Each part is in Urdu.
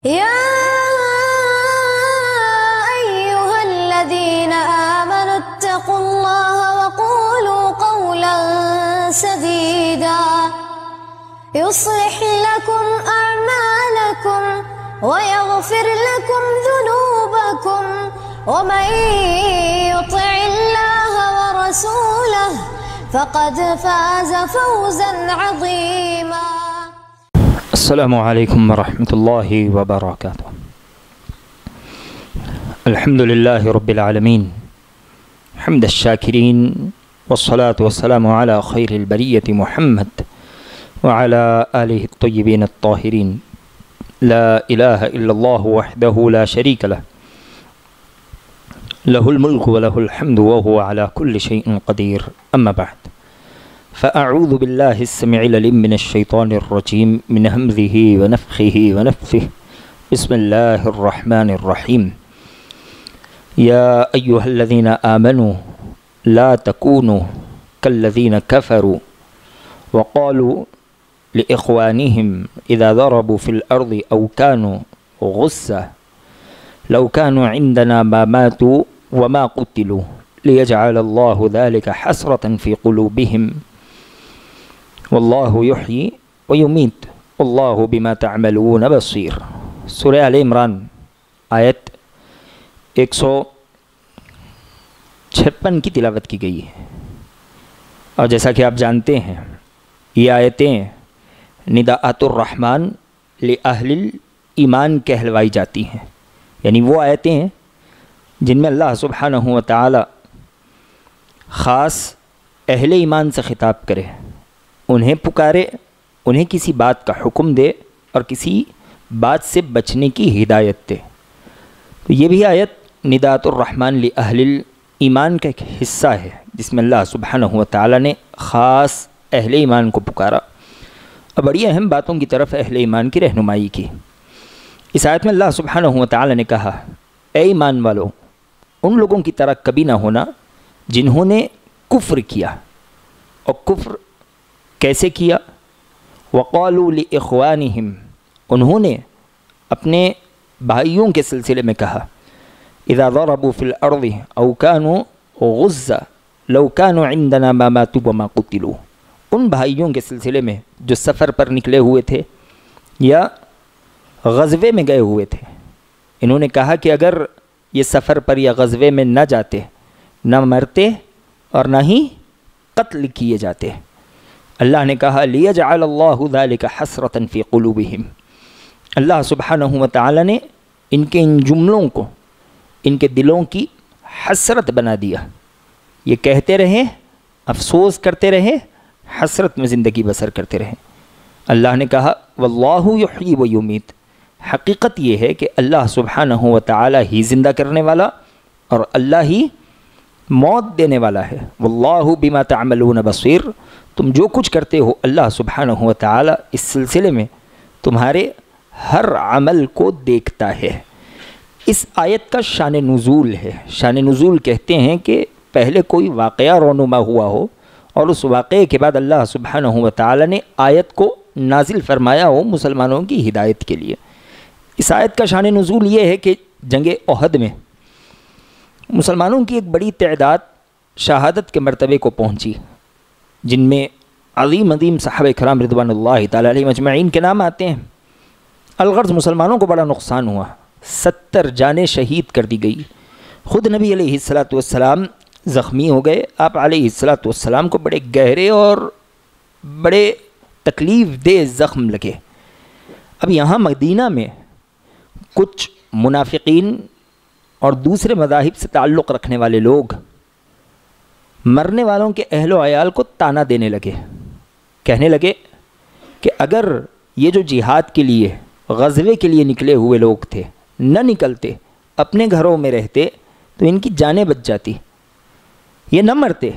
يا أيها الذين آمنوا اتقوا الله وقولوا قولا سديدا يصلح لكم أعمالكم ويغفر لكم ذنوبكم ومن يطع الله ورسوله فقد فاز فوزا عظيما. السلام عليكم ورحمة الله وبركاته. الحمد لله رب العالمين حمد الشاكرين والصلاة والسلام على خير البرية محمد وعلى آله الطيبين الطاهرين. لا إله إلا الله وحده لا شريك له له الملك وله الحمد وهو على كل شيء قدير. أما بعد، فأعوذ بالله السميع العليم من الشيطان الرجيم من همزه ونفخه ونفثه. بسم الله الرحمن الرحيم. يا أيها الذين آمنوا لا تكونوا كالذين كفروا وقالوا لإخوانهم إذا ضربوا في الأرض أو كانوا غزة لو كانوا عندنا ما ماتوا وما قتلوا ليجعل الله ذلك حسرة في قلوبهم واللہ یحیی و یمیت واللہ بما تعملون بصیر. سورہ آل عمران آیت 156 کی تلاوت کی گئی ہے، اور جیسا کہ آپ جانتے ہیں یہ آیتیں نداءۃ الرحمن لأہل الایمان کہلوائی جاتی ہیں، یعنی وہ آیتیں ہیں جن میں اللہ سبحانہ و تعالی خاص اہل ایمان سے خطاب کرے، انہیں پکارے، انہیں کسی بات کا حکم دے اور کسی بات سے بچنے کی ہدایت دے. تو یہ بھی آیت نداءۃ الرحمن لأہل الایمان کا ایک حصہ ہے جس میں اللہ سبحانہ و تعالی نے خاص اہل ایمان کو پکارا اور بڑی اہم باتوں کی طرف اہل ایمان کی رہنمائی کی. اس آیت میں اللہ سبحانہ و تعالی نے کہا، اے ایمان والو، ان لوگوں کی طرح کبھی نہ ہونا جنہوں نے کفر کیا. اور کفر کیسے کیا؟ وقالوا لإخوانہم، انہوں نے اپنے بھائیوں کے سلسلے میں کہا، اذا ضربوا فی الارض او كانوا غزة لو كانوا عندنا ما ماتوا وما قتلوا. ان بھائیوں کے سلسلے میں جو سفر پر نکلے ہوئے تھے یا غزوے میں گئے ہوئے تھے، انہوں نے کہا کہ اگر یہ سفر پر یا غزوے میں نہ جاتے، نہ مرتے اور نہ ہی قتل کیے جاتے. اللہ نے کہا لیجعل اللہ ذلک حسرۃ فی قلوبہم. اللہ سبحانہ و تعالی نے ان کے ان جملوں کو ان کے دلوں کی حسرت بنا دیا. یہ کہتے رہیں، افسوس کرتے رہیں، حسرت میں زندگی بسر کرتے رہیں. اللہ نے کہا واللہ یحیی و یمیت. حقیقت یہ ہے کہ اللہ سبحانہ و تعالی ہی زندہ کرنے والا اور اللہ ہی موت دینے والا ہے. واللہ بما تعملون بصیر. تم جو کچھ کرتے ہو اللہ سبحانہ و تعالی اس سلسلے میں تمہارے ہر عمل کو دیکھتا ہے. اس آیت کا شان نزول ہے. شان نزول کہتے ہیں کہ پہلے کوئی واقعہ رونما ہوا ہو اور اس واقعے کے بعد اللہ سبحانہ و تعالی نے آیت کو نازل فرمایا ہو مسلمانوں کی ہدایت کے لیے. اس آیت کا شان نزول یہ ہے کہ جنگ احد میں مسلمانوں کی ایک بڑی تعداد شہادت کے مرتبے کو پہنچی، جن میں عظیم صحابہ کرام رضوان اللہ تعالی علیہم اجمعین کے نام آتے ہیں. الغرض مسلمانوں کو بڑا نقصان ہوا، 70 جانیں شہید کر دی گئی. خود نبی علیہ الصلاۃ والسلام زخمی ہو گئے. آپ علیہ الصلاۃ والسلام کو بڑے گہرے اور بڑے تکلیف دہ زخم لگے. اب یہاں مدینہ میں کچھ منافقین اور دوسرے مذاہب سے تعلق رکھنے والے لوگ مرنے والوں کے اہل و عیال کو طعنہ دینے لگے، کہنے لگے کہ اگر یہ جو جہاد کے لیے غزوے کے لیے نکلے ہوئے لوگ تھے نہ نکلتے، اپنے گھروں میں رہتے تو ان کی جانیں بچ جاتی، یہ نہ مرتے،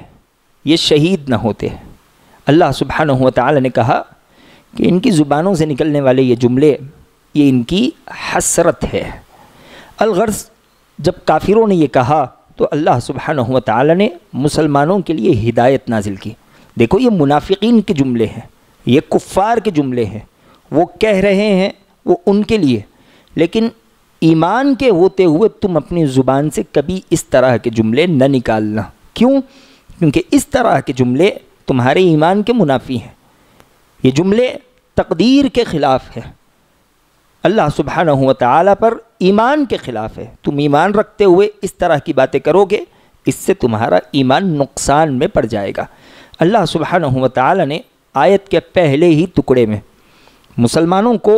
یہ شہید نہ ہوتے. اللہ سبحانہ و تعالی نے کہا کہ ان کی زبانوں سے نکلنے والے یہ جملے یہ ان کی حسرت ہے. الغرض جب کافروں نے یہ کہا تو اللہ سبحانہ و تعالی نے مسلمانوں کے لیے ہدایت نازل کی. دیکھو یہ منافقین کے جملے ہیں، یہ کفار کے جملے ہیں، وہ کہہ رہے ہیں وہ ان کے لیے لیکن ایمان کے ہوتے ہوئے تم اپنی زبان سے کبھی اس طرح کے جملے نہ نکالنا. کیوں؟ کیونکہ اس طرح کے جملے تمہارے ایمان کے منافی ہیں. یہ جملے تقدیر کے خلاف ہے، اللہ سبحانہ و تعالیٰ پر ایمان کے خلاف ہے. تم ایمان رکھتے ہوئے اس طرح کی باتیں کرو گے، اس سے تمہارا ایمان نقصان میں پڑ جائے گا. اللہ سبحانہ و تعالیٰ نے آیت کے پہلے ہی ٹکڑے میں مسلمانوں کو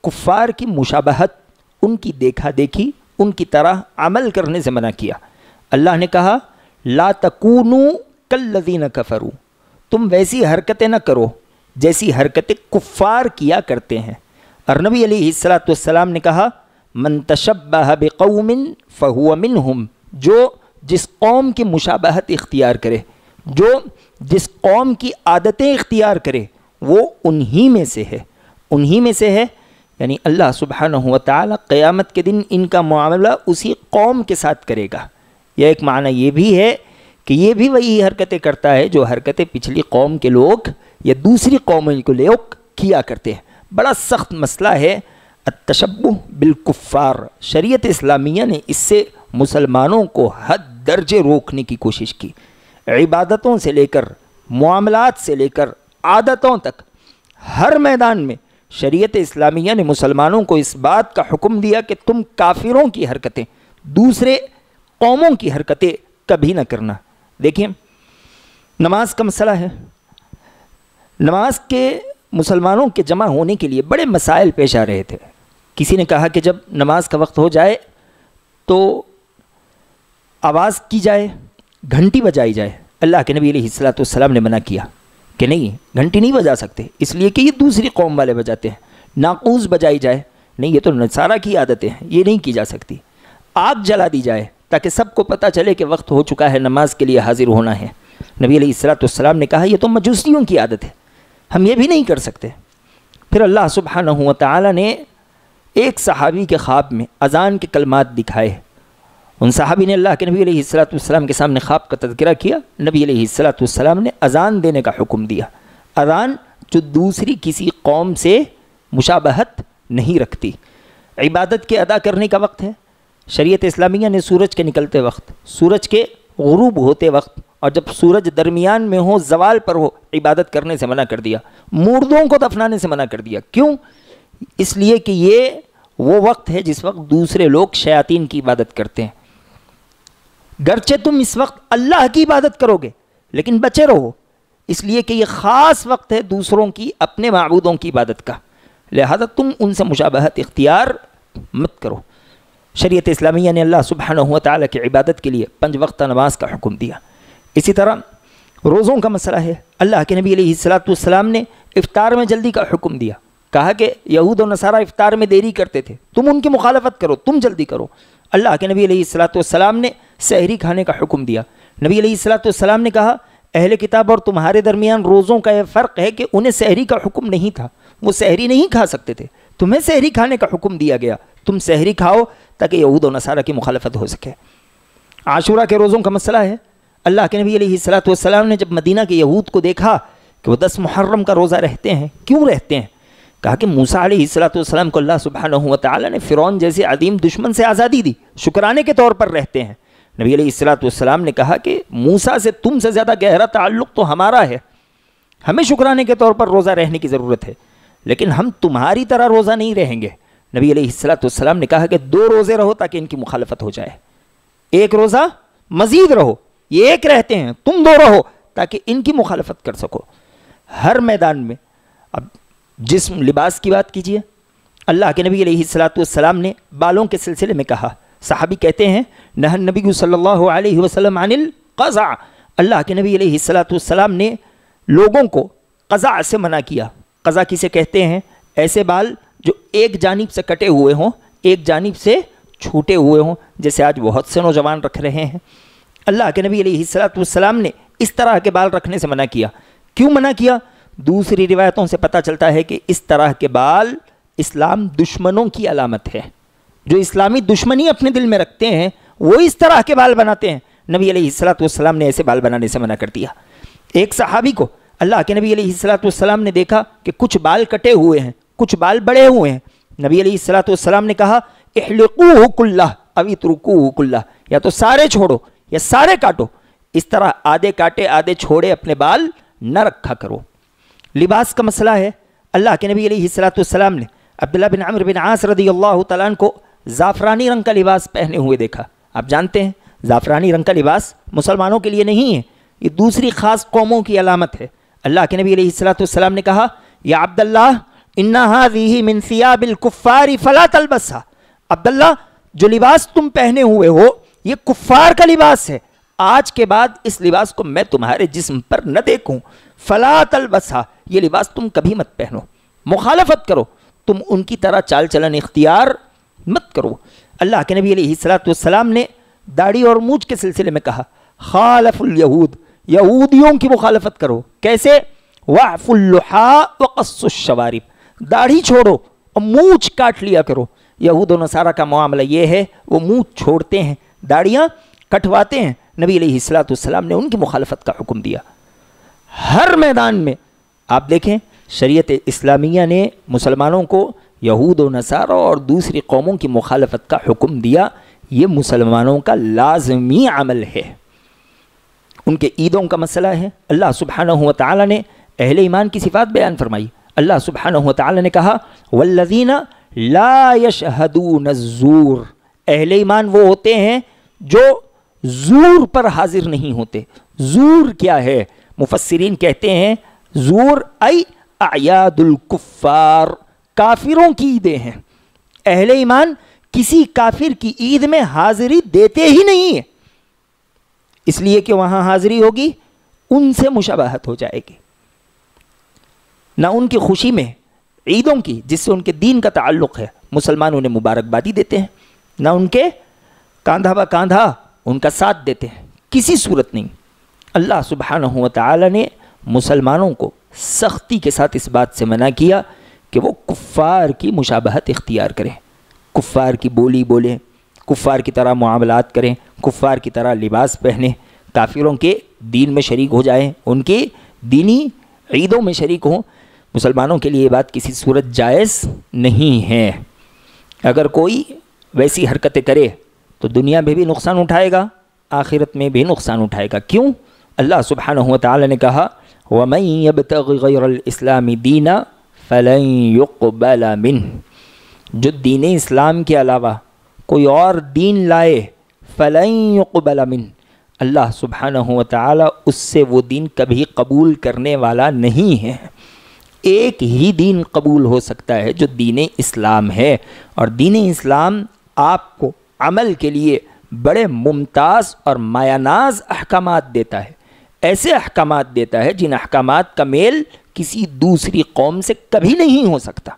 کفار کی مشابہت، ان کی دیکھا دیکھی، ان کی طرح عمل کرنے سے منع کیا. اللہ نے کہا لا تکونوا کالذین کفروا، تم ویسی حرکتیں نہ کرو جیسی حرکتیں کفار کیا کرتے ہیں. اور نبی علیہ السلام نے کہا من تشبہ بقوم فہو منہم، جو جس قوم کی مشابہت اختیار کرے، جو جس قوم کی عادتیں اختیار کرے، وہ انہی میں سے ہے. انہی میں سے ہے یعنی اللہ سبحانہ و تعالیٰ قیامت کے دن ان کا معاملہ اسی قوم کے ساتھ کرے گا. یا ایک معنی یہ بھی ہے کہ یہ بھی وہی حرکتیں کرتا ہے جو حرکتیں پچھلی قوم کے لوگ یا دوسری قوموں کے لوگ کیا کرتے ہیں. بڑا سخت مسئلہ ہے التشبہ بالکفار. شریعت اسلامیہ نے اس سے مسلمانوں کو حد درجے روکنے کی کوشش کی. عبادتوں سے لے کر، معاملات سے لے کر، عادتوں تک، ہر میدان میں شریعت اسلامیہ نے مسلمانوں کو اس بات کا حکم دیا کہ تم کافروں کی حرکتیں، دوسرے قوموں کی حرکتیں کبھی نہ کرنا. دیکھیں نماز کا مسئلہ ہے. نماز کے مسلمانوں کے جمع ہونے کے لیے بڑے مسائل پیش آ رہے تھے. کسی نے کہا کہ جب نماز کا وقت ہو جائے تو آواز کی جائے، گھنٹی بجائی جائے. اللہ کے نبی علیہ السلام نے منع کیا کہ نہیں، گھنٹی نہیں بجا سکتے، اس لیے کہ یہ دوسری قوم والے بجاتے ہیں. ناقوس بجائی جائے، نہیں یہ تو نصارہ کی عادتیں ہیں، یہ نہیں کی جا سکتی. آگ جلا دی جائے تاکہ سب کو پتہ چلے کہ وقت ہو چکا ہے، نماز کے لیے حاضر ہونا ہے. نبی علیہ السلام نے کہا یہ تو مجوسیوں کی عادت ہے، ہم یہ بھی نہیں کر سکتے. پھر اللہ سبحانہ و تعالیٰ نے ایک صحابی کے خواب میں اذان کے کلمات دکھائے. ان صحابی نے اللہ کے نبی علیہ السلام کے سامنے خواب کا تذکرہ کیا. نبی علیہ السلام نے اذان دینے کا حکم دیا. اذان جو دوسری کسی قوم سے مشابہت نہیں رکھتی. عبادت کے ادا کرنے کا وقت ہے. شریعت اسلامیہ نے سورج کے نکلتے وقت، سورج کے غروب ہوتے وقت، اور جب سورج درمیان میں ہو، زوال پر ہو، عبادت کرنے سے منع کر دیا. مردوں کو دفنانے سے منع کر دیا. کیوں؟ اس لیے کہ یہ وہ وقت ہے جس وقت دوسرے لوگ شیاطین کی عبادت کرتے ہیں. گرچہ تم اس وقت اللہ کی عبادت کرو گے لیکن بچے رہو، اس لیے کہ یہ خاص وقت ہے دوسروں کی، اپنے معبودوں کی عبادت کا. لہذا تم ان سے مشابہت اختیار مت کرو. شریعت اسلامیہ نے اللہ سبحانہ و تعالیٰ کی عبادت کے لیے 5 وقتہ نماز کا حکم دیا. اسی طرح روزوں کا مسئلہ ہے. اللہ کے نبی علیہ السلام نے افطار میں جلدی کا حکم دیا. کہا کہ یہود و نصارہ افطار میں دیری کرتے تھے، تم ان کی مخالفت کرو، تم جلدی کرو. اللہ کے نبی علیہ السلام نے سحری کھانے کا حکم دیا. نبی علیہ السلام نے کہا اہل کتاب اور تمہارے درمیان روزوں کا یہ فرق ہے کہ انہیں سحری کا حکم نہیں تھا، وہ سحری نہیں کھا سکتے تھے، تمہیں سحری کھانے کا حکم دیا گیا، تم سحری کھاؤ تاکہ یہود و نصارہ کی مخالفت ہو سکے. عاشورہ کے روزوں کا مسئلہ ہے. اللہ کے نبی علیہ السلام نے جب مدینہ کے یہود کو دیکھا کہ وہ 10 محرم کا روزہ رہتے ہیں، کیوں رہتے ہیں؟ کہا کہ موسیٰ علیہ السلام کو اللہ سبحانہ و تعالیٰ نے فرعون جیسے عظیم دشمن سے آزادی دی، شکرانے کے طور پر رہتے ہیں. نبی علیہ السلام نے کہا کہ موسیٰ سے تم سے زیادہ گہرا تعلق تو ہمارا ہے، ہمیں شکرانے کے طور پر روزہ رہنے کی ضرورت ہے، لیکن ہم تمہاری طرح روزہ نہیں رہیں گے. نبی علیہ السلام نے کہا کہ 2 روزے رہو تاکہ ان کی مخالفت ہو جائے، 1 روزہ مزید رہو، یہ 1 رہتے ہیں، تم 2 رہو تاکہ ان کی مخالفت کر سکو. ہر میدان میں. اب جسم لباس کی بات کیجئے. اللہ کے نبی علیہ السلام نے بالوں کے سلسلے میں کہا. صحابی کہتے ہیں نہى النبی صلی اللہ علیہ وسلم عن القزع، اللہ کے نبی علیہ السلام نے لوگوں کو قزع سے منع کیا. قزع کسے کہتے ہیں؟ ایسے بال جو ایک جانب سے کٹے ہوئے ہوں، ایک جانب سے چھوٹے ہوئے ہوں، جیسے آج بہت سے نوجوان رکھ رہے ہیں. اللہ کے نبی علیہ السلام نے اس طرح کے بال رکھنے سے منع کیا. کیوں منع کیا؟ دوسری روایتوں سے پتہ چلتا ہے کہ اس طرح کے بال اسلام دشمنوں کی علامت ہے. جو اسلامی دشمنی اپنے دل میں رکھتے ہیں وہ اس طرح کے بال بناتے ہیں. نبی علیہ السلام نے ایسے بال بنانے سے منع کر دیا. ایک صحابی کو اللہ کے نبی علیہ السلام نے دیکھا کہ کچھ بال کٹے ہوئے ہیں، کچھ بال بڑے ہوئے ہیں. نبی علیہ الصلوۃ والسلام نے کہا احلقوہ کلہ او اترکوہ کلہ، یا تو سارے چھوڑو یا سارے کاٹو، اس طرح آدھے کاٹے آدھے چھوڑے اپنے بال نہ رکھا کرو۔ لباس کا مسئلہ ہے، اللہ کے نبی علیہ الصلوۃ والسلام نے عبداللہ بن عمرو بن عاص رضی اللہ تعالیٰ عنہ کو زعفرانی رنگ کا لباس پہنے ہوئے دیکھا۔ آپ جانتے ہیں زعفرانی رنگ کا لباس مسلمانوں کے لیے نہیں ہے، یہ دوسری خاص قوموں کی علامت ہے۔ اللہ کے نبی علیہ الصلوۃ والسلام نے کہا یا عبداللہ ان هذه من ثياب الكفار فلا تلبسها، عبداللہ جو لباس تم پہنے ہوئے ہو یہ کفار کا لباس ہے، آج کے بعد اس لباس کو میں تمہارے جسم پر نہ دیکھوں، فلا تلبسها، یہ لباس تم کبھی مت پہنو، مخالفت کرو، تم ان کی طرح چال چلن اختیار مت کرو۔ اللہ کے نبی علیہ الصلوۃ والسلام نے داڑھی اور مونچھ کے سلسلے میں کہا خالف الیہود، یہودیوں کی مخالفت کرو، کیسے؟ وعف اللحا وقص الشوارب، داڑھی چھوڑو اور مونچھ کاٹ لیا کرو۔ یہود و نصارہ کا معاملہ یہ ہے، وہ مونچھ چھوڑتے ہیں، داڑیاں کٹواتے ہیں۔ نبی علیہ الصلوۃ والسلام نے ان کی مخالفت کا حکم دیا۔ ہر میدان میں آپ دیکھیں شریعت اسلامیہ نے مسلمانوں کو یہود و نصارہ اور دوسری قوموں کی مخالفت کا حکم دیا، یہ مسلمانوں کا لازمی عمل ہے۔ ان کے عیدوں کا مسئلہ ہے، اللہ سبحانہ و تعالی نے اہل ایمان کی صفات بیان فرمائی۔ اللہ سبحانہ و تعالی نے کہا والذین لا یشہدون الزور، اہل ایمان وہ ہوتے ہیں جو زور پر حاضر نہیں ہوتے۔ زور کیا ہے؟ مفسرین کہتے ہیں زور ای اعیاد الکفار، کافروں کی عیدیں ہیں۔ اہل ایمان کسی کافر کی عید میں حاضری دیتے ہی نہیں ہے، اس لیے کہ وہاں حاضری ہوگی ان سے مشابہت ہو جائے گی، نہ ان کی خوشی میں عیدوں کی جس سے ان کے دین کا تعلق ہے مسلمان انہیں مبارکبادی دیتے ہیں، نہ ان کے کاندھا با کاندھا ان کا ساتھ دیتے ہیں، کسی صورت نہیں۔ اللہ سبحانہ و تعالی نے مسلمانوں کو سختی کے ساتھ اس بات سے منع کیا کہ وہ کفار کی مشابہت اختیار کریں، کفار کی بولی بولیں، کفار کی طرح معاملات کریں، کفار کی طرح لباس پہنیں، کافروں کے دین میں شریک ہو جائیں، ان کے دینی عیدوں میں شریک ہوں۔ مسلمانوں کے لیے یہ بات کسی صورت جائز نہیں ہے۔ اگر کوئی ویسی حرکتیں کرے تو دنیا میں بھی نقصان اٹھائے گا، آخرت میں بھی نقصان اٹھائے گا۔ کیوں؟ اللہ سبحانہ و تعالی نے کہا وَمَن يَبْتَغِ غَيْرَ الْإِسْلَامِ دِينًا فَلَن يُقْبَلَ مِنْهُ، جو دین اسلام کے علاوہ کوئی اور دین لائے فَلَن يُقْبَلَ مِنْهُ، اللہ سبحانہ و تعالی اس سے وہ دین کبھی قبول کرنے والا نہیں ہے۔ ایک ہی دین قبول ہو سکتا ہے جو دین اسلام ہے، اور دین اسلام آپ کو عمل کے لیے بڑے ممتاز اور مایہ ناز احکامات دیتا ہے، ایسے احکامات دیتا ہے جن احکامات کا میل کسی دوسری قوم سے کبھی نہیں ہو سکتا۔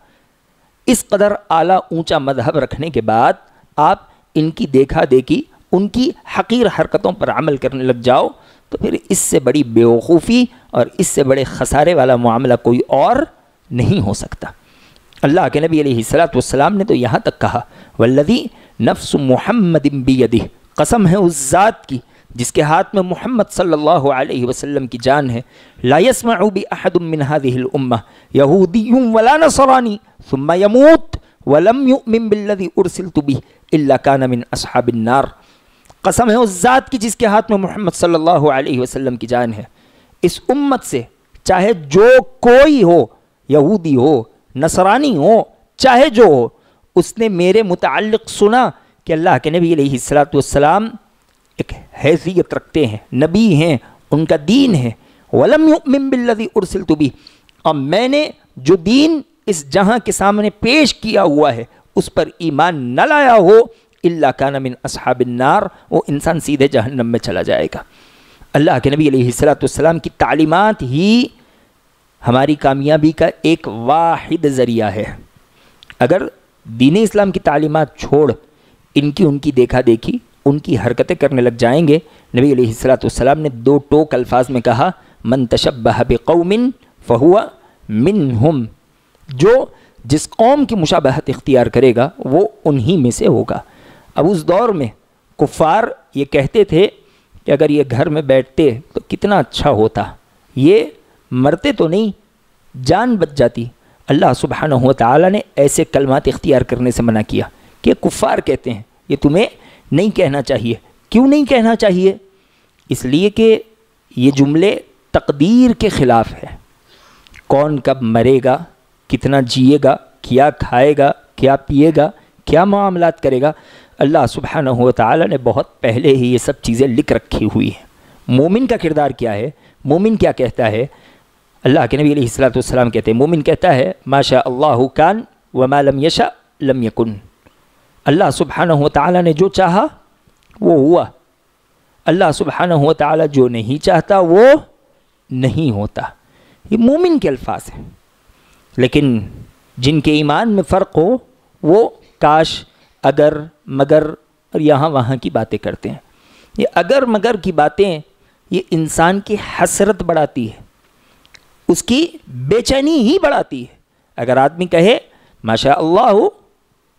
اس قدر اعلیٰ اونچا مذہب رکھنے کے بعد آپ ان کی دیکھا دیکھی، ان کی حقیر حرکتوں پر عمل کرنے لگ جاؤ تو پھر اس سے بڑی بیوقوفی اور اس سے بڑے خسارے والا معاملہ کوئی اور نہیں ہو سکتا۔ اللہ کے نبی علیہ الصلوۃ والسلام نے تو یہاں تک کہا والذی نفس محمد بیدہ، قسم ہے اس ذات کی جس کے ہاتھ میں محمد صلی اللہ علیہ وسلم کی جان ہے، لا يسمع بأحد من هذه الامہ یہودی ولا نصرانی ثم يموت ولم يؤمن بالذی ارسلت به الا كان من اصحاب النار۔ قسم ہے اس ذات کی جس کے ہاتھ میں محمد صلی اللہ علیہ وسلم کی جان ہے، اس امت سے چاہے جو کوئی ہو، یہودی ہو، نصرانی ہو، چاہے جو ہو، اس نے میرے متعلق سنا کہ اللہ کے نبی علیہ الصلوۃ والسلام ایک حیثیت رکھتے ہیں، نبی ہیں، ان کا دین ہے، وَلَمْ يُؤْمِن بِالَّذِي أُرْسِلْتُ بِهِ، اور میں نے جو دین اس جہاں کے سامنے پیش کیا ہوا ہے اس پر ایمان نہ لایا ہو إِلَّا كَانَ مِنْ أَصْحَابِ النَّارِ، وہ انسان سیدھے جہنم میں چلا جائے گا۔ اللہ کے نبی علیہ الصلوۃ والسلام کی تعلیمات ہی ہماری کامیابی کا ایک واحد ذریعہ ہے۔ اگر دین اسلام کی تعلیمات چھوڑ ان کی دیکھا دیکھی، ان کی حرکتیں کرنے لگ جائیں گے، نبی علیہ الصلوۃ والسلام نے دو ٹوک الفاظ میں کہا من تشبہ بقوم فہو منہم، جو جس قوم کی مشابہت اختیار کرے گا وہ انہی میں سے ہوگا۔ اب اس دور میں کفار یہ کہتے تھے کہ اگر یہ گھر میں بیٹھتے تو کتنا اچھا ہوتا، یہ مرتے تو نہیں، جان بچ جاتی، اللہ سبحانہ و تعالیٰ نے ایسے کلمات اختیار کرنے سے منع کیا کہ کفار کہتے ہیں یہ تمہیں نہیں کہنا چاہیے. کیوں نہیں کہنا چاہیے؟ اس لیے کہ یہ جملے تقدیر کے خلاف ہے. کون کب مرے گا، کتنا جیے گا، کیا کھائے گا، کیا پیے گا، کیا معاملات کرے گا، اللہ سبحانہ و تعالیٰ نے بہت پہلے ہی یہ سب چیزیں لکھ رکھی ہوئی ہیں. مومن کا کردار کیا ہے؟ مومن کیا کہتا ہے؟ اللہ کے نبی علیہ السلام کہتے ہیں مومن کہتا ہے ما شاء اللہ کان وما لم یشاء لم یکن. اللہ سبحانہ و تعالیٰ نے جو چاہا وہ ہوا. اللہ سبحانہ و تعالیٰ جو نہیں چاہتا وہ نہیں ہوتا. یہ مومن کے الفاظ ہیں. لیکن جن کے ایمان میں فرق ہو وہ کاش، اگر، مگر اور یہاں وہاں کی باتیں کرتے ہیں. یہ اگر مگر کی باتیں یہ انسان کی حسرت بڑھاتی ہے، اس کی بے چینی ہی بڑھاتی ہے. اگر آدمی کہے ما شاء اللہ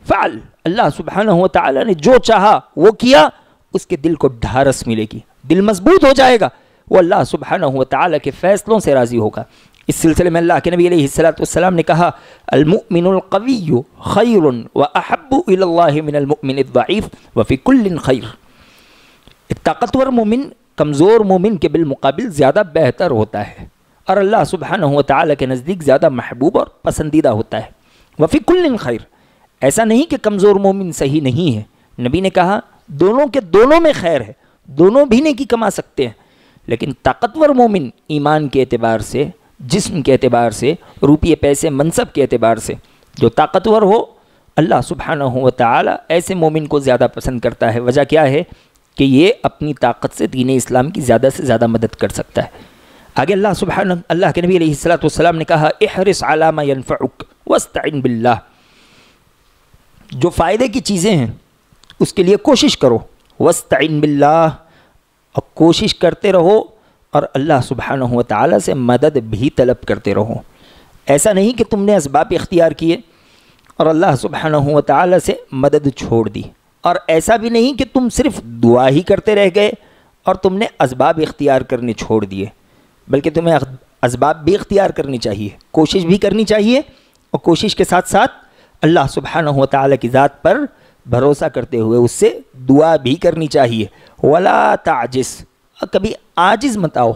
فعل، اللہ سبحانہ و تعالیٰ نے جو چاہا وہ کیا، اس کے دل کو ڈھارس ملے گی، دل مضبوط ہو جائے گا، وہ اللہ سبحانہ و تعالیٰ کے فیصلوں سے راضی ہوگا. اس سلسلے میں اللہ کے نبی علیہ السلام نے کہا المؤمن القوی خیر واحب الی اللہ من المؤمن الضعیف وفی کل خیر. طاقتور مومن کمزور مومن کے بالمقابل زیادہ بہتر ہوتا ہے اور اللہ سبحانہ و تعالیٰ کے نزدیک زیادہ محبوب اور پسندیدہ ہوتا ہے. وفی کل خیر، ایسا نہیں کہ کمزور مومن صحیح نہیں ہے. نبی نے کہا دونوں کے دونوں میں خیر ہے، دونوں بھی نیکی کما سکتے ہیں. لیکن طاقتور مومن ایمان کے اعتبار سے، جسم کے اعتبار سے، روپیے پیسے منصب کے اعتبار سے جو طاقتور ہو، اللہ سبحانہ و تعالیٰ ایسے مومن کو زیادہ پسند کرتا ہے. وجہ کیا ہے؟ کہ یہ اپنی طاقت سے دین اسلام کی زیادہ سے زیادہ مدد کر سکتا ہے. آگے اللہ کے نبی علیہ السلام نے کہا احرص علی ما ینفعک واستعن باللہ. جو فائدے کی چیزیں ہیں اس کے لیے کوشش کرو. واستعن باللہ، اور کوشش کرتے رہو اور اللہ سبحانہ و تعالیٰ سے مدد بھی طلب کرتے رہو. ایسا نہیں کہ تم نے اسباب اختیار کیے اور اللہ سبحانہ و تعالیٰ سے مدد چھوڑ دی، اور ایسا بھی نہیں کہ تم صرف دعا ہی کرتے رہ گئے اور تم نے اسباب اختیار کرنے چھوڑ دیے. بلکہ تمہیں اسباب بھی اختیار کرنی چاہیے، کوشش بھی کرنی چاہیے، اور کوشش کے ساتھ ساتھ اللہ سبحانہ و تعالیٰ کی ذات پر بھروسہ کرتے ہوئے اس سے دعا بھی کرنی چاہیے. ولا تعجز، کبھی عاجز مت آؤ،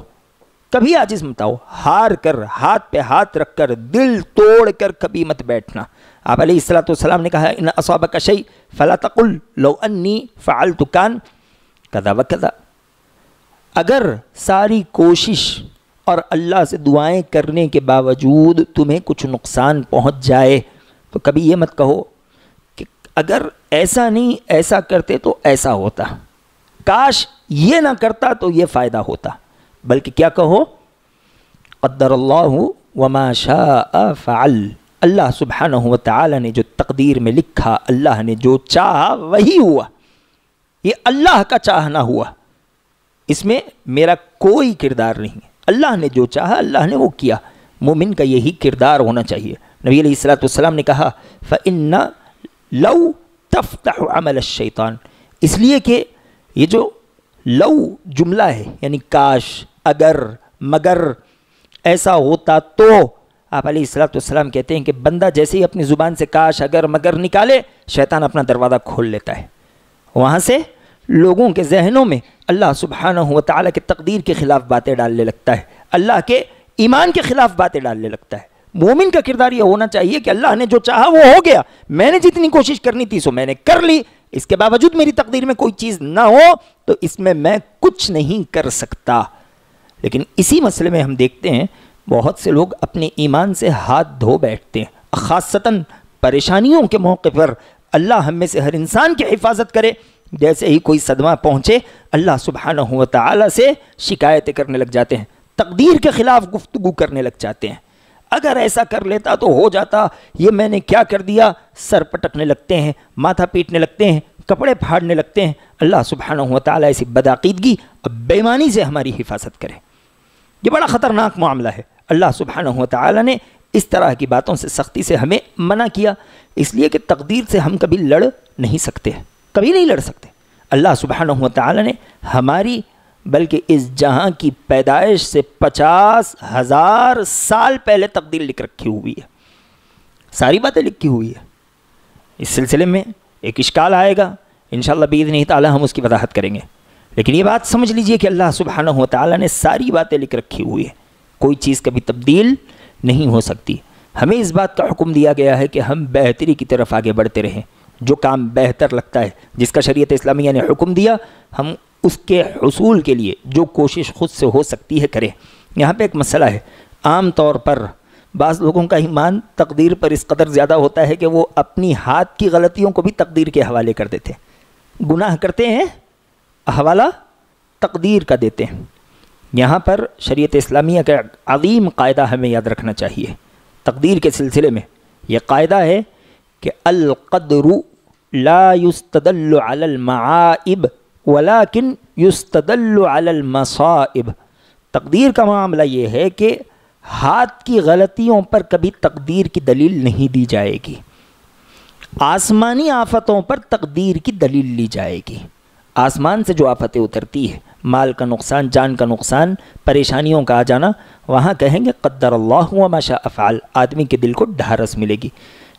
کبھی عاجز مت آؤ. ہار کر، ہاتھ پہ ہاتھ رکھ کر، دل توڑ کر کبھی مت بیٹھنا. آپ علیہ السلام نے کہا ان اصابک شیء فلا تقل لو انی فعلت کان کذا وکذا. اگر ساری کوشش اور اللہ سے دعائیں کرنے کے باوجود تمہیں کچھ نقصان پہنچ جائے تو کبھی یہ مت کہو کہ اگر ایسا نہیں ایسا کرتے تو ایسا ہوتا، کاش یہ نہ کرتا تو یہ فائدہ ہوتا. بلکہ کیا کہو قدر اللہ وما شاء فعل. اللہ سبحانہ و تعالی نے جو تقدیر میں لکھا، اللہ نے جو چاہا وہی ہوا. یہ اللہ کا چاہنا ہوا، اس میں میرا کوئی کردار نہیں. اللہ نے جو چاہا اللہ نے وہ کیا. مومن کا یہی کردار ہونا چاہیے. نبی علیہ السلام نے کہا فَإِنَّ لَوْ تَفْتَحُ عَمَلَ الشَّيْطَانِ. اس لیے کہ یہ جو لو جملہ ہے یعنی کاش، اگر، مگر، ایسا ہوتا تو، آپ علیہ السلام کہتے ہیں کہ بندہ جیسے ہی اپنی زبان سے کاش، اگر، مگر نکالے، شیطان اپنا دروازہ کھول لیتا ہے. وہاں سے لوگوں کے ذہنوں میں اللہ سبحانہ و تعالیٰ کے تقدیر کے خلاف باتیں ڈالنے لگتا ہے، اللہ کے ایمان کے خلاف باتیں ڈالنے لگتا ہے. مومن کا کردار یہ ہونا چاہیے کہ اللہ نے جو چاہا وہ ہو گیا، میں نے جتنی کوشش کرنی تھی سو میں نے کر لی، اس کے باوجود میری تقدیر میں کوئی چیز نہ ہو تو اس میں کچھ نہیں کر سکتا. لیکن اسی مسئلے میں ہم دیکھتے ہیں بہت سے لوگ اپنے ایمان سے ہاتھ دھو بیٹھتے ہیں، خاصتاً پریشانیوں کے موقع پر. اللہ ہم میں سے ہر انسان کی حفاظت کرے. جیسے ہی کوئی صدمہ پہنچے اللہ سبحانہ و تعالیٰ سے شکایتیں کرنے لگ جاتے ہیں، تقدیر کے خلاف گفتگو کرنے لگ جاتے ہیں. اگر ایسا کر لیتا تو ہو جاتا، یہ میں نے کیا کر دیا، سر پٹکنے لگتے ہیں، ماتھا پیٹنے لگتے ہیں، کپڑے پھاڑنے لگتے ہیں. اللہ سبحانہ و تعالیٰ ایسی بدعقیدگی اور بے ایمانی سے ہماری حفاظت کرے. یہ بڑا خطرناک معاملہ ہے. اللہ سبحانہ و تعالیٰ نے اس طرح کی باتوں سے سختی سے ہمیں منع کیا، اس لیے کہ تقدیر سے ہم کبھی لڑ نہیں سکتے، کبھی نہیں لڑ سکتے. اللہ سبحانہ و تعالیٰ نے ہماری بلکہ اس جہاں کی پیدائش سے 50,000 سال پہلے تقدیر لکھ رکھی ہوئی ہے. ساری باتیں لکھی ہوئی ہے. اس سلسلے میں ایک اشکال آئے گا انشاءاللہ باذن تعالی ہم اس کی وضاحت کریں گے. لیکن یہ بات سمجھ لیجئے کہ اللہ سبحانہ و تعالی نے ساری باتیں لکھ رکھی ہوئی ہے, کوئی چیز کبھی تبدیل نہیں ہو سکتی. ہمیں اس بات کا حکم دیا گیا ہے کہ ہم بہتری کی طرف آگے بڑھتے رہیں. جو کام بہتر لگتا ہے, جس کا شریعت اسلامیہ نے حکم دیا, ہم اس کے حصول کے لیے جو کوشش خود سے ہو سکتی ہے کریں. یہاں پہ ایک مسئلہ ہے, عام طور پر بعض لوگوں کا ایمان تقدیر پر اس قدر زیادہ ہوتا ہے کہ وہ اپنی ہاتھ کی غلطیوں کو بھی تقدیر کے حوالے کر دیتے ہیں. گناہ کرتے ہیں, حوالہ تقدیر کا دیتے ہیں. یہاں پر شریعت اسلامیہ کا عظیم قاعدہ ہمیں یاد رکھنا چاہیے. تقدیر کے سلسلے میں یہ قاعدہ ہے کہ القدر لا يستدل على المعائب ولكن يستدل على المصائب. تقدیر کا معاملہ یہ ہے کہ ہاتھ کی غلطیوں پر کبھی تقدیر کی دلیل نہیں دی جائے گی. آسمانی آفتوں پر تقدیر کی دلیل لی جائے گی. آسمان سے جو آفتیں اترتی ہے, مال کا نقصان, جان کا نقصان, پریشانیوں کا آ جانا, وہاں کہیں گے قدر اللہ وما شاء فعل, آدمی کے دل کو ڈھارس ملے گی.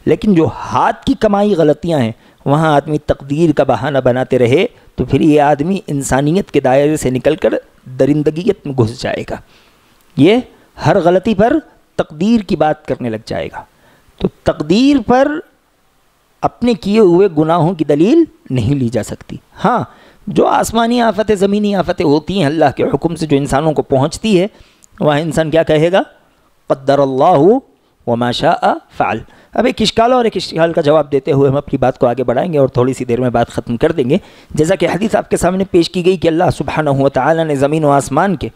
لیکن جو ہاتھ کی کمائی غلطیاں ہیں وہاں آدمی تقدیر کا بہانہ بناتے رہے تو پھر یہ آدمی انسانیت کے دائرے سے نکل کر درندگیت میں گھس جائے گا. یہ ہر غلطی پر تقدیر کی بات کرنے لگ جائے گا. تو تقدیر پر اپنے کیے ہوئے گناہوں کی دلیل نہیں لی جا سکتی. ہاں, جو آسمانی آفتیں, زمینی آفتیں ہوتی ہیں اللہ کے حکم سے جو انسانوں کو پہنچتی ہے, وہاں انسان کیا کہے گا قدر اللہ وما شاء فعل. اب ایک اشکال اور ایک اشکال کا جواب دیتے ہوئے ہم اپنی بات کو آگے بڑھائیں گے اور تھوڑی سی دیر میں بات ختم کر دیں گے. جیسا کہ حدیث آپ کے سامنے پیش کی گئی کہ اللہ سبحانہ و تعالی نے زمین و آسمان کے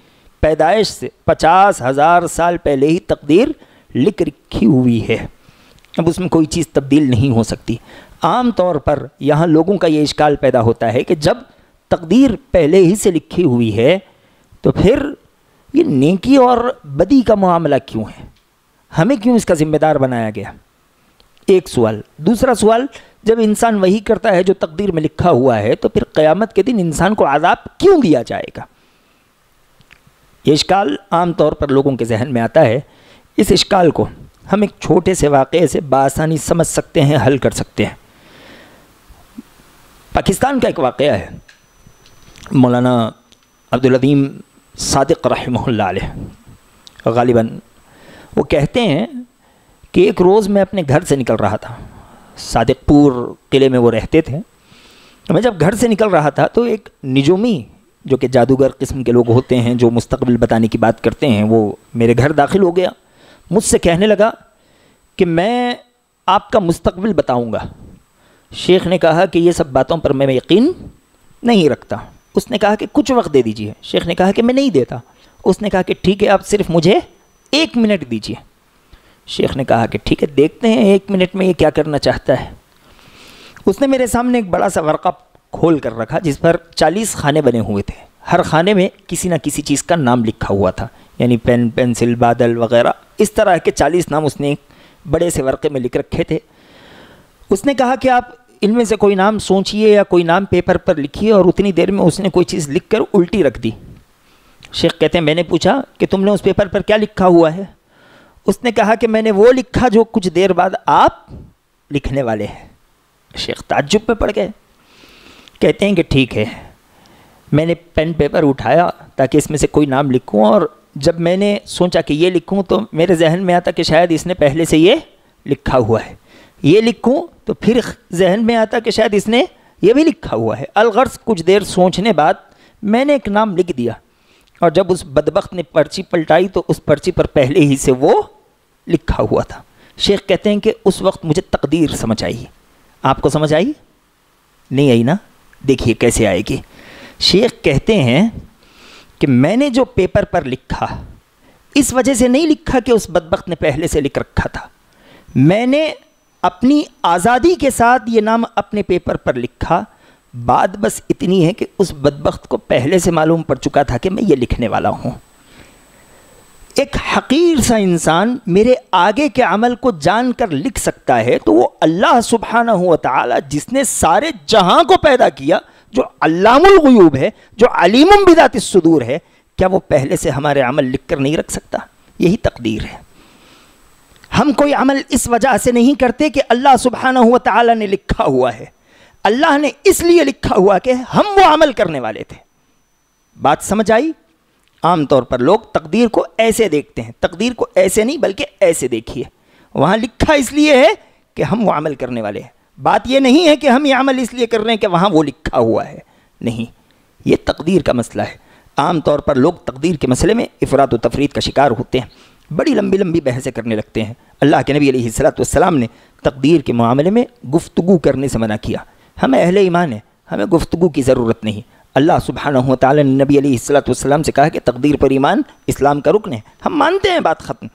پیدائش سے 50,000 سال پہلے ہی تقدیر لکھ رکھی ہوئی ہے. اب اس میں کوئی چیز تبدیل نہیں ہو سکتی. عام طور پر یہاں لوگوں کا یہ اشکال پیدا ہوتا ہے کہ جب تقدیر پہلے ہی سے لکھی ہوئی ہے تو پھر یہ نیکی اور بدی کا معاملہ کیوں ہے, ہمیں کیوں اس کا ذمہ دار بنایا گیا. ایک سوال. دوسرا سوال, جب انسان وہی کرتا ہے جو تقدیر میں لکھا ہوا ہے تو پھر قیامت کے دن انسان کو عذاب کیوں دیا جائے گا. یہ اشکال عام طور پر لوگوں کے ذہن میں آتا ہے. اس اشکال کو ہم ایک چھوٹے سے واقعے سے بآسانی سمجھ سکتے ہیں, حل کر سکتے ہیں. پاکستان کا ایک واقعہ ہے. مولانا عبدالعظیم صادق رحمہ اللہ علیہ غالباً وہ کہتے ہیں کہ ایک روز میں اپنے گھر سے نکل رہا تھا. صادق پور قلعے میں وہ رہتے تھے. میں جب گھر سے نکل رہا تھا تو ایک نجومی جو کہ جادوگر قسم کے لوگ ہوتے ہیں جو مستقبل بتانے کی بات کرتے ہیں, وہ میرے گھر داخل ہو گیا. مجھ سے کہنے لگا کہ میں آپ کا مستقبل بتاؤں گا. شیخ نے کہا کہ یہ سب باتوں پر میں یقین نہیں رکھتا. اس نے کہا کہ کچھ وقت دے دیجئے. شیخ نے کہا کہ میں نہیں دیتا. اس نے کہا کہ ٹھیک ہے, آپ صرف مجھے 1 منٹ دیجئے. شیخ نے کہا کہ ٹھیک ہے, دیکھتے ہیں 1 منٹ میں یہ کیا کرنا چاہتا ہے. اس نے میرے سامنے ایک بڑا سا ورقہ کھول کر رکھا جس پر 40 خانے بنے ہوئے تھے. ہر خانے میں کسی نہ کسی چیز کا نام لکھا ہوا تھا, یعنی پین, پینسل, بادل وغیرہ, اس طرح کے 40 نام اس نے ایک بڑے سے ورقے میں لکھ رکھے تھے. اس نے کہا کہ آپ ان میں سے کوئی نام سوچئے یا کوئی نام پیپر پر لکھیے, اور اتنی دیر میں اس نے کوئی چیز لکھ کر الٹی رکھ دی. شیخ کہتے ہیں میں نے پوچھا کہ تم نے اس پیپر پر کیا لکھا ہوا ہے. اس نے کہا کہ میں نے وہ لکھا جو کچھ دیر بعد آپ لکھنے والے ہیں. شیخ تعجب میں پڑ گئے. کہتے ہیں کہ ٹھیک ہے. میں نے پین پیپر اٹھایا تاکہ اس میں سے کوئی نام لکھوں, اور جب میں نے سوچا کہ یہ لکھوں تو میرے ذہن میں آتا کہ شاید اس نے پہلے سے یہ لکھا ہوا ہے. یہ لکھوں تو پھر ذہن میں آتا کہ شاید اس نے یہ بھی لکھا ہوا ہے. الغرض کچھ دیر سوچنے بعد میں نے ایک نام لکھ دیا, اور جب اس بدبخت نے پرچی پلٹائی تو اس پرچی پر پہلے ہی سے وہ لکھا ہوا تھا. شیخ کہتے ہیں کہ اس وقت مجھے تقدیر سمجھ آئی. آپ کو سمجھ آئی؟ نہیں آئی نا؟ دیکھیے کیسے آئے گی. شیخ کہتے ہیں کہ میں نے جو پیپر پر لکھا اس وجہ سے نہیں لکھا کہ اس بدبخت نے پہلے سے لکھ رکھا تھا. میں نے اپنی آزادی کے ساتھ یہ نام اپنے پیپر پر لکھا. بات بس اتنی ہے کہ اس بدبخت کو پہلے سے معلوم پڑ چکا تھا کہ میں یہ لکھنے والا ہوں. ایک حقیر سا انسان میرے آگے کے عمل کو جان کر لکھ سکتا ہے تو وہ اللہ سبحانہ و تعالی جس نے سارے جہاں کو پیدا کیا, جو علام الغیوب ہے, جو علیم بذات الصدور ہے, کیا وہ پہلے سے ہمارے عمل لکھ کر نہیں رکھ سکتا؟ یہی تقدیر ہے. ہم کوئی عمل اس وجہ سے نہیں کرتے کہ اللہ سبحانہ و تعالی نے لکھا ہوا ہے، اللہ نے اس لیے لکھا ہوا کہ ہم وہ عمل کرنے والے تھے۔ بات سمجھ آئی؟ عام طور پر لوگ تقدیر کو ایسے دیکھتے ہیں، تقدیر کو ایسے نہیں بلکہ ایسے دیکھیے، وہاں لکھا اس لیے ہے کہ ہم وہ عمل کرنے والے ہیں۔ بات یہ نہیں ہے کہ ہم یہ عمل اس لیے کر رہے ہیں کہ وہاں وہ لکھا ہوا ہے، نہیں، یہ تقدیر کا مسئلہ ہے۔ عام طور پر لوگ تقدیر کے مسئلے میں افراط و تفرید کا شکار ہوتے ہیں، بڑی لمبی لمبی بحثیں کرنے لگتے ہیں۔ اللہ کے نبی علیہ الصلوۃ والسلام نے تقدیر کے معاملے میں گفتگو کرنے سے منع کیا۔ ہمیں اہل ایمان ہیں، ہمیں گفتگو کی ضرورت نہیں۔ اللہ سبحانہ و تعالی نے نبی علیہ الصلوۃ والسلام سے کہا کہ تقدیر پر ایمان اسلام کا رکن ہے، ہم مانتے ہیں، بات ختم،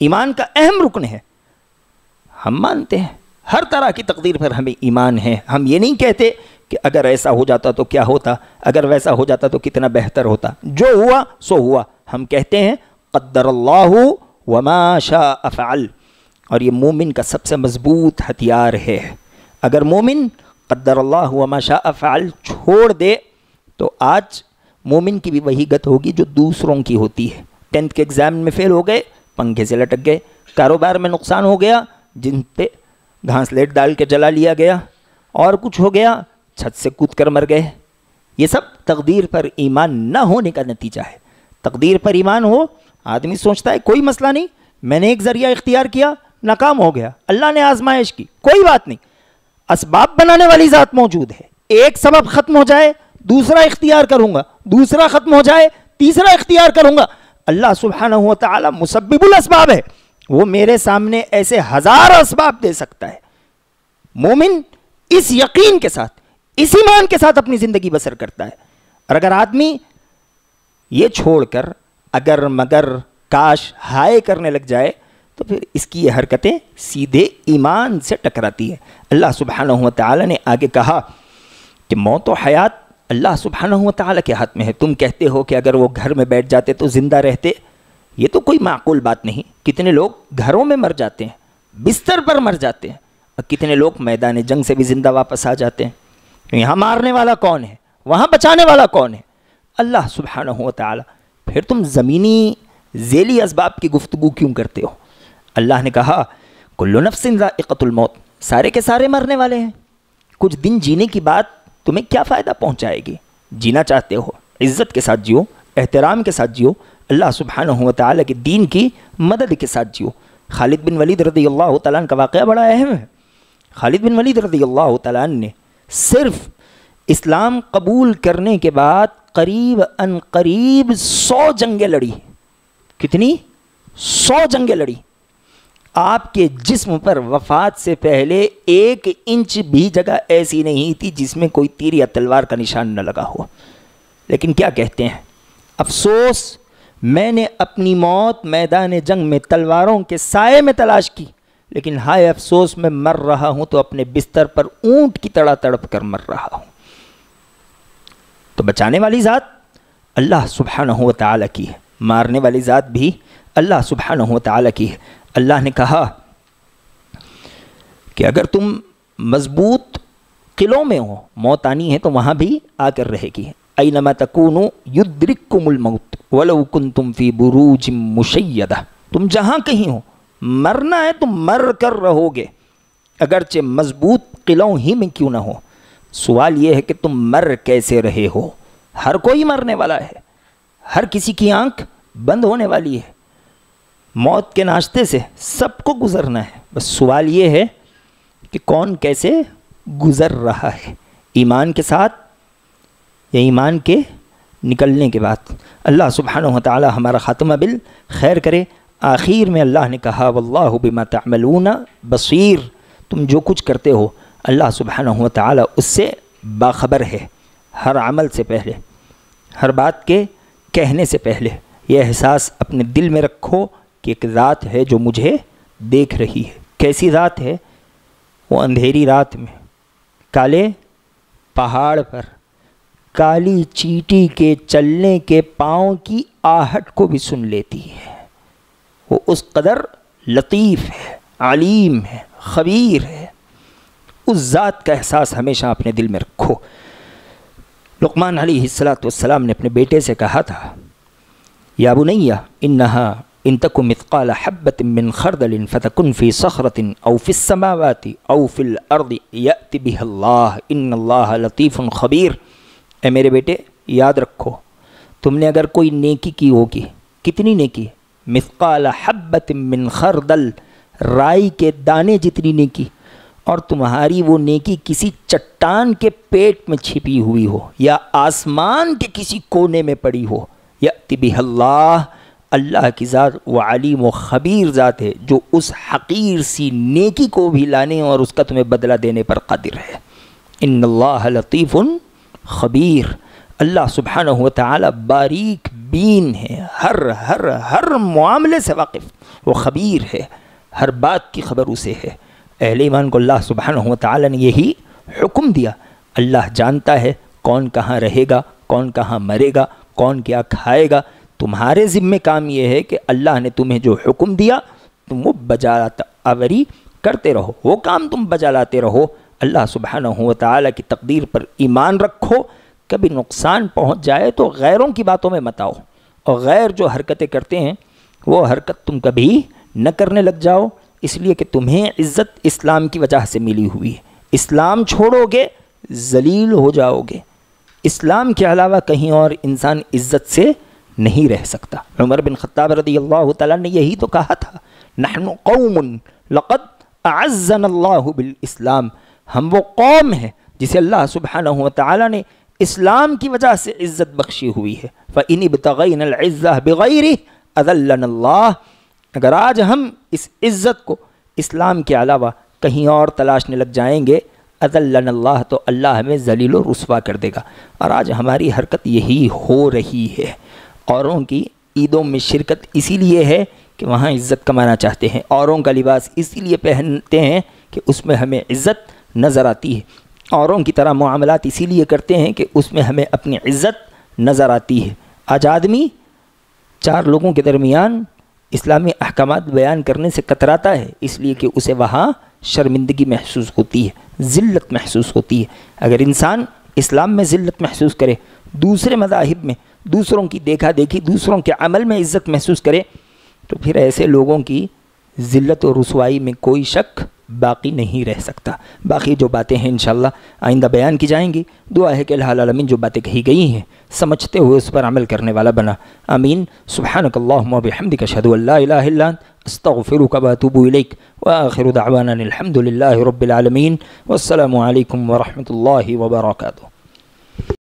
ایمان کا اہم رکن ہے، ہم مانتے ہیں، ہر طرح کی تقدیر پر ہمیں ایمان ہے۔ ہم یہ نہیں کہتے کہ اگر ایسا ہو جاتا تو کیا ہوتا، اگر ویسا ہو جاتا تو کتنا بہتر ہوتا، جو ہوا سو ہوا۔ ہم کہتے ہیں قدر اللہ وما شاء فعل، اور یہ مومن کا سب سے مضبوط ہتھیار ہے۔ اگر مومن قدر اللہ وما شاء فعل چھوڑ دے تو آج مومن کی بھی وہی گت ہوگی جو دوسروں کی ہوتی ہے۔ 10th کے ایگزام میں فیل ہو گئے، پنکھے سے لٹک گئے، کاروبار میں نقصان ہو گیا، جن پہ گھاس لیٹ ڈال کے جلا لیا گیا، اور کچھ ہو گیا، چھت سے کود کر مر گئے۔ یہ سب تقدیر پر ایمان نہ ہونے کا نتیجہ ہے۔ تقدیر پر ایمان ہو، آدمی سوچتا ہے کوئی مسئلہ نہیں، میں نے ایک ذریعہ اختیار کیا، ناکام ہو گیا، اللہ نے آزمائش کی، کوئی بات نہیں، اسباب بنانے والی ذات موجود ہے، ایک سبب ختم ہو جائے دوسرا اختیار کروں گا، دوسرا ختم ہو جائے تیسرا اختیار کروں گا۔ اللہ سبحانہ و تعالی مسبب الاسباب ہے، وہ میرے سامنے ایسے ہزار اسباب دے سکتا ہے۔ مومن اس یقین کے ساتھ، اس ایمان کے ساتھ اپنی زندگی بسر کرتا ہے۔ اور اگر آدمی یہ چھوڑ کر اگر مگر کاش ہائے کرنے لگ جائے تو پھر اس کی یہ حرکتیں سیدھے ایمان سے ٹکراتی ہیں۔ اللہ سبحانہ و تعالی نے آگے کہا کہ موت و حیات اللہ سبحانہ و تعالی کے ہاتھ میں ہے۔ تم کہتے ہو کہ اگر وہ گھر میں بیٹھ جاتے تو زندہ رہتے، یہ تو کوئی معقول بات نہیں۔ کتنے لوگ گھروں میں مر جاتے ہیں، بستر پر مر جاتے ہیں، اور کتنے لوگ میدان جنگ سے بھی زندہ واپس آ جاتے ہیں۔ یہاں مارنے والا کون ہے، وہاں بچانے والا کون ہے؟ اللہ سبحانہ و تعالی۔ پھر تم زمینی ذیلی اسباب کی گفتگو کیوں کرتے ہو؟ اللہ نے کہا کل نفس ذائقۃ الموت، سارے کے سارے مرنے والے ہیں۔ کچھ دن جینے کی بات تمہیں کیا فائدہ پہنچائے گی؟ جینا چاہتے ہو عزت کے ساتھ جیو، احترام کے ساتھ جیو، اللہ سبحانہ و تعالی کے دین کی مدد کے ساتھ جیو۔ خالد بن ولید رضی اللہ تعالیٰ کا واقعہ بڑا اہم ہے۔ خالد بن ولید رضی اللہ تعالیٰ نے صرف اسلام قبول کرنے کے بعد قریب 100 جنگیں لڑی۔ کتنی؟ 100 جنگیں لڑی۔ آپ کے جسم پر وفات سے پہلے 1 انچ بھی جگہ ایسی نہیں تھی جس میں کوئی تیر یا تلوار کا نشان نہ لگا ہو۔ لیکن کیا کہتے ہیں؟ افسوس، میں نے اپنی موت میدان جنگ میں تلواروں کے سائے میں تلاش کی، لیکن ہائے افسوس، میں مر رہا ہوں تو اپنے بستر پر اونٹ کی طرح تڑپ کر مر رہا ہوں۔ تو بچانے والی ذات اللہ سبحانہ و تعالی کی ہے، مارنے والی ذات بھی اللہ سبحانہ و تعالی کی ہے۔ اللہ نے کہا کہ اگر تم مضبوط قلعوں میں ہو، موت آنی ہے تو وہاں بھی آ کر رہے گی۔ اینما تکونوا یدرککم الموت ولو کنتم فی بروج مشیدہ، تم جہاں کہیں ہو، مرنا ہے تو مر کر رہو گے، اگرچہ مضبوط قلعوں ہی میں کیوں نہ ہو۔ سوال یہ ہے کہ تم مر کیسے رہے ہو؟ ہر کوئی مرنے والا ہے، ہر کسی کی آنکھ بند ہونے والی ہے، موت کے ناشتے سے سب کو گزرنا ہے۔ بس سوال یہ ہے کہ کون کیسے گزر رہا ہے، ایمان کے ساتھ یا ایمان کے نکلنے کے بعد۔ اللہ سبحانہ و تعالی ہمارا خاتمہ بالخیر کرے۔ آخر میں اللہ نے کہا واللہ بما تعملون بصیر، تم جو کچھ کرتے ہو اللہ سبحانہ و تعالی اس سے باخبر ہے۔ ہر عمل سے پہلے، ہر بات کے کہنے سے پہلے یہ احساس اپنے دل میں رکھو کہ ایک ذات ہے جو مجھے دیکھ رہی ہے۔ کیسی ذات ہے؟ وہ اندھیری رات میں، کالے پہاڑ پر، کالی چیٹی کے چلنے کے پاؤں کی آہٹ کو بھی سن لیتی ہے۔ وہ اس قدر لطیف ہے، علیم ہے، خبیر ہے۔ اس ذات کا احساس ہمیشہ اپنے دل میں رکھو۔ لقمان علیہ الصلوۃ والسلام نے اپنے بیٹے سے کہا تھا یا بنی انہا ان تک مثقال حبۃ من خردل فتکن فی صخرۃ او فی السماوات او فی الارض یأت بها اللہ ان اللہ لطیف خبیر۔ اے میرے بیٹے یاد رکھو، تم نے اگر کوئی نیکی کی ہوگی، کتنی نیکی؟ مثقال حبۃ من خردل، رائی کے دانے جتنی نیکی، اور تمہاری وہ نیکی کسی چٹان کے پیٹ میں چھپی ہوئی ہو یا آسمان کے کسی کونے میں پڑی ہو، یأت بها اللہ، اللہ کی ذات وہ علیم و خبیر ذات ہے جو اس حقیر سی نیکی کو بھی لانے اور اس کا تمہیں بدلہ دینے پر قادر ہے۔ ان اللہ لطیف خبیر، اللہ سبحانہ و تعالی باریک بین ہے، ہر معاملے سے واقف، وہ خبیر ہے، ہر بات کی خبر اسے ہے۔ اہل ایمان کو اللہ سبحانہ و تعالی نے یہی حکم دیا۔ اللہ جانتا ہے کون کہاں رہے گا، کون کہاں مرے گا، کون کیا کھائے گا۔ تمہارے ذمہ کام یہ ہے کہ اللہ نے تمہیں جو حکم دیا تم وہ بجا آوری کرتے رہو، وہ کام تم بجا لاتے رہو۔ اللہ سبحانہ و تعالی کی تقدیر پر ایمان رکھو، کبھی نقصان پہنچ جائے تو غیروں کی باتوں میں مت آؤ، اور غیر جو حرکتیں کرتے ہیں وہ حرکت تم کبھی نہ کرنے لگ جاؤ، اس لیے کہ تمہیں عزت اسلام کی وجہ سے ملی ہوئی ہے۔ اسلام چھوڑو گے ذلیل ہو جاؤ گے۔ اسلام کے علاوہ کہیں اور انسان عزت سے نہیں رہ سکتا۔ عمر بن خطاب رضی اللہ تعالیٰ نے یہی تو کہا تھا، نحن قوم لقد اعزنا اللہ بالاسلام، ہم وہ قوم ہیں جسے اللہ سبحانہ و تعالیٰ نے اسلام کی وجہ سے عزت بخشی ہوئی ہے۔ فَإِنِ ابْتَغَيْنَا الْعِزَّةَ بِغَيْرِهِ أَذَلَّنَا اللَّهُ، اگر آج ہم اس عزت کو اسلام کے علاوہ کہیں اور تلاشنے لگ جائیں گے، اذلنا اللہ، تو اللہ ہمیں ذلیل و رسوا کر دے گا۔ اور آج ہماری حرکت یہی ہو رہی ہے۔ اوروں کی عیدوں میں شرکت اسی لیے ہے کہ وہاں عزت کمانا چاہتے ہیں، اوروں کا لباس اسی لیے پہنتے ہیں کہ اس میں ہمیں عزت نظر آتی ہے، اوروں کی طرح معاملات اسی لیے کرتے ہیں کہ اس میں ہمیں اپنی عزت نظر آتی ہے۔ آج آدمی چار لوگوں کے درمیان اسلامی احکامات بیان کرنے سے کتراتا ہے، اس لیے کہ اسے وہاں شرمندگی محسوس ہوتی ہے، ذلت محسوس ہوتی ہے۔ اگر انسان اسلام میں ذلت محسوس کرے، دوسرے مذاہب میں دوسروں کی دیکھا دیکھی، دوسروں کے عمل میں عزت محسوس کرے، تو پھر ایسے لوگوں کی ذلت و رسوائی میں کوئی شک باقی نہیں رہ سکتا۔ باقی جو باتیں ہیں انشاءاللہ آئندہ بیان کی جائیں گی۔ دعا ہے کہ اللہ العالمین جو باتیں کہی گئی ہیں سمجھتے ہوئے اس پر عمل کرنے والا بنا، آمین۔ سبحانک اللہم و بحمدک، اشہد ان لا الہ الا انت، استغفرک و اتوب الیک، وآخر دعوانا الحمد للہ رب العالمین، والسلام علیکم ورحمۃ اللہ وبرکاتہ۔